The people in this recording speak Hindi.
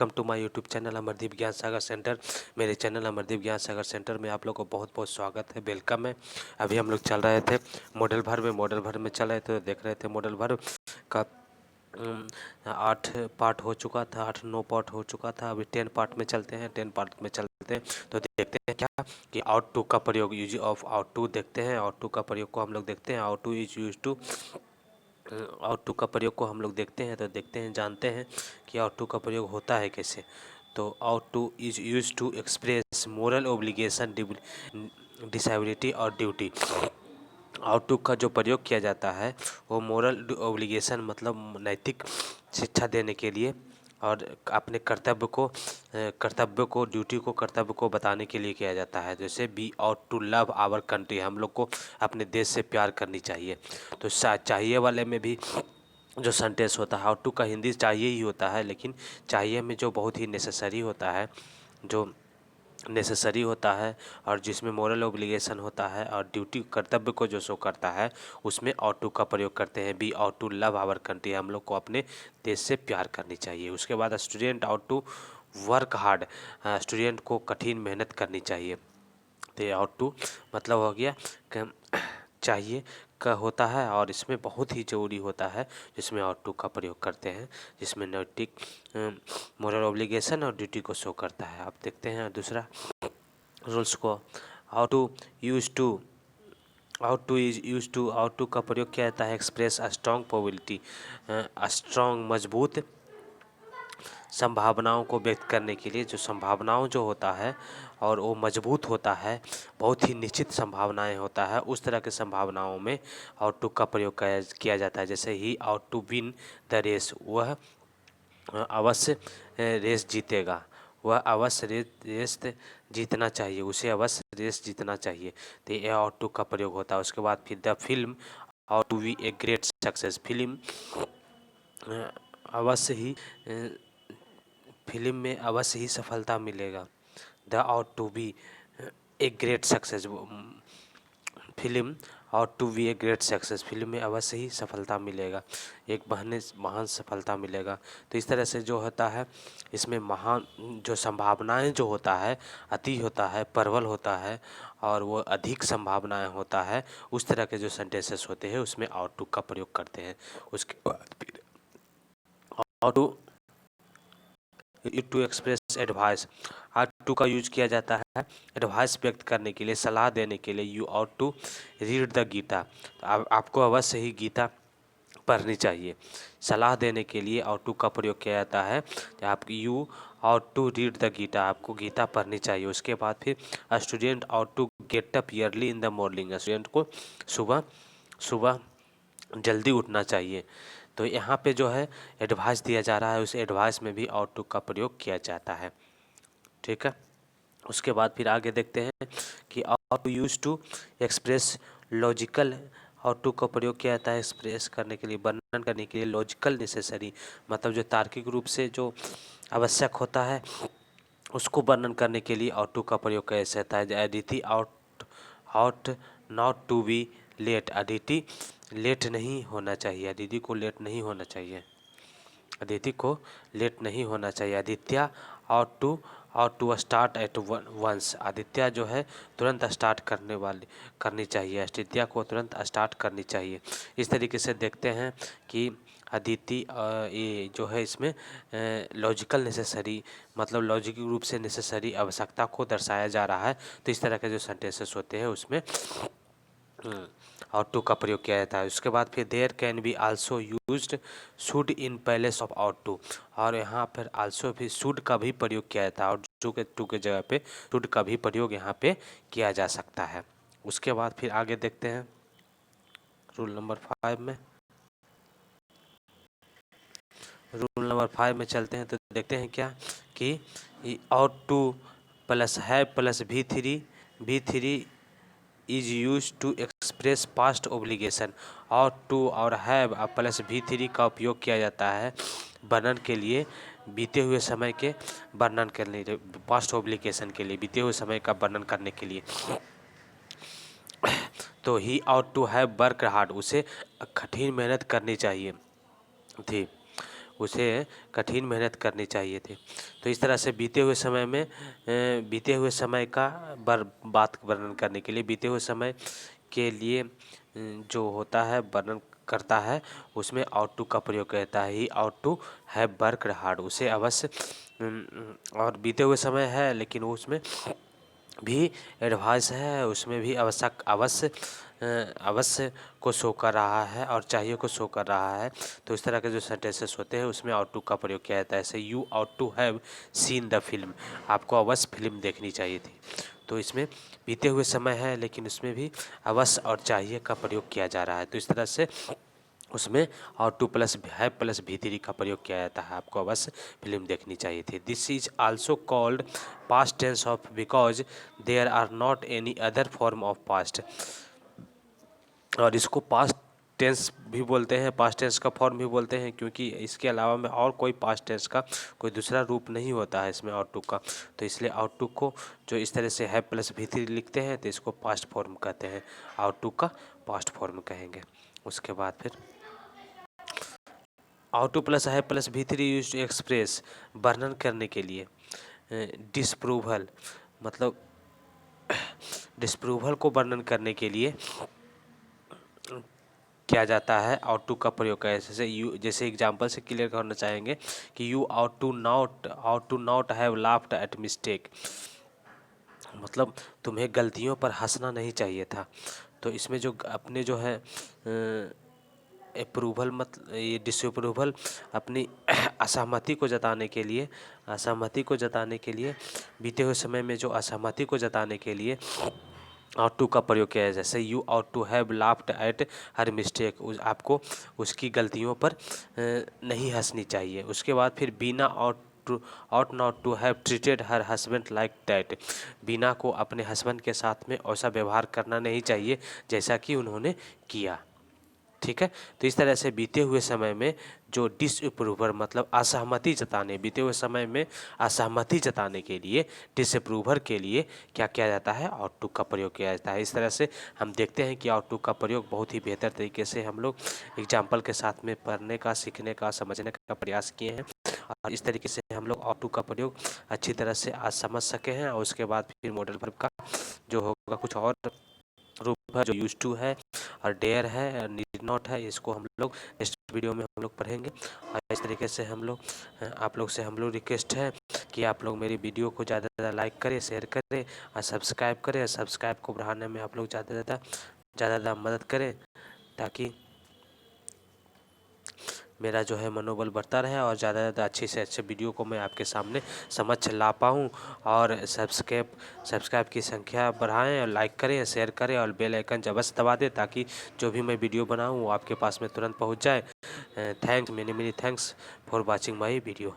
Welcome to my YouTube channel Amardeep Gyan Sagar centre. मेरे चैनल अमरदीप ज्ञान सागर सेंटर में आप लोग को बहुत बहुत स्वागत है, वेलकम है। अभी हम लोग चल रहे थे मॉडल भर में चल रहे थे, देख रहे थे मॉडल भर का 8 पार्ट हो चुका था, 8-9 पार्ट हो चुका था। अभी 10 पार्ट में चलते हैं, 10 पार्ट में चलते हैं तो देखते हैं क्या कि आउट टू का प्रयोग, यूज ऑफ आउट टू देखते हैं। आउट टू का प्रयोग को हम लोग देखते हैं। Ought to is use to ought to का प्रयोग को हम लोग देखते हैं तो देखते हैं, जानते हैं कि आउट टू का प्रयोग होता है कैसे। तो ought to is use to express moral obligation, disability और ड्यूटी। आउट टू का जो प्रयोग किया जाता है वो मोरल ओब्लिगेशन मतलब नैतिक शिक्षा देने के लिए और अपने कर्तव्य को ड्यूटी को कर्तव्य को बताने के लिए किया जाता है। जैसे we ought to love our country, हम लोग को अपने देश से प्यार करनी चाहिए। तो चाहिए वाले में भी जो सेंटेंस होता है, आउट टू का हिंदी चाहिए ही होता है, लेकिन चाहिए में जो बहुत ही नेसेसरी होता है, जो नेसेसरी होता है और जिसमें मोरल ओब्लिगेशन होता है और ड्यूटी कर्तव्य को जो शो करता है, उसमें आउट टू का प्रयोग करते हैं। We ought to love our country, हम लोग को अपने देश से प्यार करनी चाहिए। उसके बाद student ought to work hard, student को कठिन मेहनत करनी चाहिए। तो आउट टू मतलब हो गया कि चाहिए का होता है और इसमें बहुत ही ज़रूरी होता है, जिसमें आउट टू का प्रयोग करते हैं, जिसमें नैतिक मोरल ऑब्लिगेशन और ड्यूटी को शो करता है। आप देखते हैं दूसरा रूल्स को, how to use to ought to का प्रयोग किया जाता है एक्सप्रेस स्ट्रॉन्ग प्रोबेबिलिटी, स्ट्रॉन्ग मजबूत संभावनाओं को व्यक्त करने के लिए। जो संभावनाओं जो होता है और वो मजबूत होता है, बहुत ही निश्चित संभावनाएं होता है, उस तरह के संभावनाओं में आउट टू का प्रयोग किया जाता है। जैसे he ought to win the race, वह अवश्य रेस जीतेगा, वह अवश्य रेस जीतना चाहिए, उसे अवश्य रेस जीतना चाहिए। तो ये आउट टू का प्रयोग होता है। उसके बाद फिर the film ought to be a great success, film में अवश्य ही सफलता मिलेगा। The ought to be a great success, film ought to be a great success, film में अवश्य ही सफलता मिलेगा, एक महान सफलता मिलेगा। तो इस तरह से जो होता है, इसमें महान जो संभावनाएं जो होता है, अति होता है, प्रबल होता है और वो अधिक संभावनाएं होता है, उस तरह के जो सेंटेंसेस होते हैं उसमें आउट टू का प्रयोग करते हैं। उसके बाद फिर ought to express advice, ought to का यूज किया जाता है एडवाइस व्यक्त करने के लिए, सलाह देने के लिए। You ought to read the Gita, आपको अवश्य ही गीता पढ़नी चाहिए। सलाह देने के लिए आउट टू का प्रयोग किया जाता है, आप you ought to read the Gita, आपको गीता पढ़नी चाहिए। उसके बाद फिर student ought to get up early in the morning, student को सुबह सुबह जल्दी उठना चाहिए। तो यहाँ पे जो है एडवाइस दिया जा रहा है, उस एडवाइस में भी आउट टू का प्रयोग किया जाता है। ठीक है, उसके बाद फिर आगे देखते हैं कि ought to use to express logical, ought to का प्रयोग किया जाता है एक्सप्रेस करने के लिए, वर्णन करने के लिए। लॉजिकल नेसेसरी मतलब जो तार्किक रूप से जो आवश्यक होता है, उसको वर्णन करने के लिए आउट टू का प्रयोग किया जाता है। Aditi ought not to be late, Aditi late नहीं होना चाहिए, अदिति को लेट नहीं होना चाहिए, अदिति को लेट नहीं होना चाहिए। Aditya ought to start at once, Aditya जो है तुरंत स्टार्ट करनी चाहिए, आदित्य को तुरंत स्टार्ट करनी चाहिए। इस तरीके से देखते हैं कि अदिति ये जो है इसमें लॉजिकल नेसेसरी मतलब लॉजिक रूप से नेसेसरी आवश्यकता को दर्शाया जा रहा है। तो इस तरह के जो सेंटेंसेस होते हैं उसमें आउट टू का प्रयोग किया जाता है। उसके बाद फिर there can be also used should in place of ought to, और यहाँ पर आल्सो भी शुड का भी प्रयोग किया जाता है, आउट टू के जगह पे शुड का भी प्रयोग यहाँ पे किया जा सकता है। उसके बाद फिर आगे देखते हैं रूल नंबर 5 में, रूल नंबर 5 में चलते हैं तो देखते हैं क्या कि ought to plus have plus V3 is use to express past obligation. Ought to और हैव प्लस V3 का उपयोग किया जाता है वर्णन के लिए, बीते हुए समय के वर्णन करने, पास्ट ओब्लिगेशन के लिए, बीते हुए समय का वर्णन करने के लिए। तो he ought to have work hard, उसे कठिन मेहनत करनी चाहिए थी। उसे कठिन मेहनत करनी चाहिए थी। तो इस तरह से बीते हुए समय में बीते हुए समय का बात वर्णन करने के लिए बीते हुए समय के लिए जो होता है वर्णन करता है, उसमें आउट टू का प्रयोग करता है। He ought to have worked hard, उसे अवश्य और बीते हुए समय है लेकिन उसमें भी एडवाइस है, उसमें भी अवश्य को शो कर रहा है और चाहिए को शो कर रहा है। तो इस तरह के जो सेंटेंसेस होते हैं उसमें आउट टू का प्रयोग किया जाता है। ऐसे you ought to have seen the film, आपको अवश्य फिल्म देखनी चाहिए थी। तो इसमें बीते हुए समय है लेकिन उसमें भी अवश्य और चाहिए का प्रयोग किया जा रहा है। तो इस तरह से उसमें और टू प्लस है प्लस भी3 का प्रयोग किया जाता है, आपको अवश्य फिल्म देखनी चाहिए थी। This is also called past tense of because there are not any other form of past, और इसको पास्ट टेंस भी बोलते हैं, पास्ट टेंस का फॉर्म भी बोलते हैं क्योंकि इसके अलावा में और कोई पास्ट टेंस का कोई दूसरा रूप नहीं होता है इसमें आउट टू का। तो इसलिए आउट टू को जो इस तरह से है प्लस भी3 लिखते हैं तो इसको पास्ट फॉर्म कहते हैं, आउट टू का पास्ट फॉर्म कहेंगे। उसके बाद फिर ought to plus have plus भी3 use to express, वर्णन करने के लिए। डिसप्रूवल मतलब डिसप्रूवल को वर्णन करने के लिए किया जाता है आउट टू का प्रयोग है। जैसे एग्जांपल से क्लियर करना चाहेंगे कि you ought to not have laughed at mistake, मतलब तुम्हें गलतियों पर हंसना नहीं चाहिए था। तो इसमें जो अपने जो है अप्रूवल ये डिसअप्रूवल अपनी असहमति को जताने के लिए बीते हुए समय में जो असहमति को जताने के लिए आउट टू का प्रयोग किया है। जैसे you ought to have laughed at her mistake, आपको उसकी गलतियों पर नहीं हंसनी चाहिए। उसके बाद फिर Beena ought not to have treated her husband like that, Beena को अपने हस्बैंड के साथ में ऐसा व्यवहार करना नहीं चाहिए जैसा कि उन्होंने किया। ठीक है, तो इस तरह से बीते हुए समय में जो डिसअप्रूवर मतलब असहमति जताने, बीते हुए समय में असहमति जताने के लिए डिसअप्रूवर के लिए क्या किया जाता है, आउट टू का प्रयोग किया जाता है। इस तरह से हम देखते हैं कि आउट टू का प्रयोग बहुत ही बेहतर तरीके से हम लोग एग्जाम्पल के साथ में पढ़ने का, सीखने का, समझने का प्रयास किए हैं और इस तरीके से हम लोग आउट टू का प्रयोग अच्छी तरह से आज समझ सके हैं। और उसके बाद फिर मॉडल वर्ब का जो होगा कुछ और रूप है, जो यूज टू है और डेयर है, नीड नॉट है, इसको हम लोग नेक्स्ट वीडियो में हम लोग पढ़ेंगे। और इस तरीके से हम लोग आप लोग से हम लोग रिक्वेस्ट है कि आप लोग मेरी वीडियो को ज़्यादा से ज़्यादा लाइक करें, शेयर करें और सब्सक्राइब करें। सब्सक्राइब को बढ़ाने में आप लोग ज़्यादा मदद करें ताकि मेरा जो है मनोबल बढ़ता रहे और ज़्यादा से ज़्यादा अच्छे से अच्छे वीडियो को मैं आपके सामने समक्ष ला पाऊँ। और सब्सक्राइब की संख्या बढ़ाएं और लाइक करें, शेयर करें और बेल आइकन अवश्य दबा दें ताकि जो भी मैं वीडियो बनाऊँ वो आपके पास में तुरंत पहुँच जाए। Thanks, many many thanks for watching my video.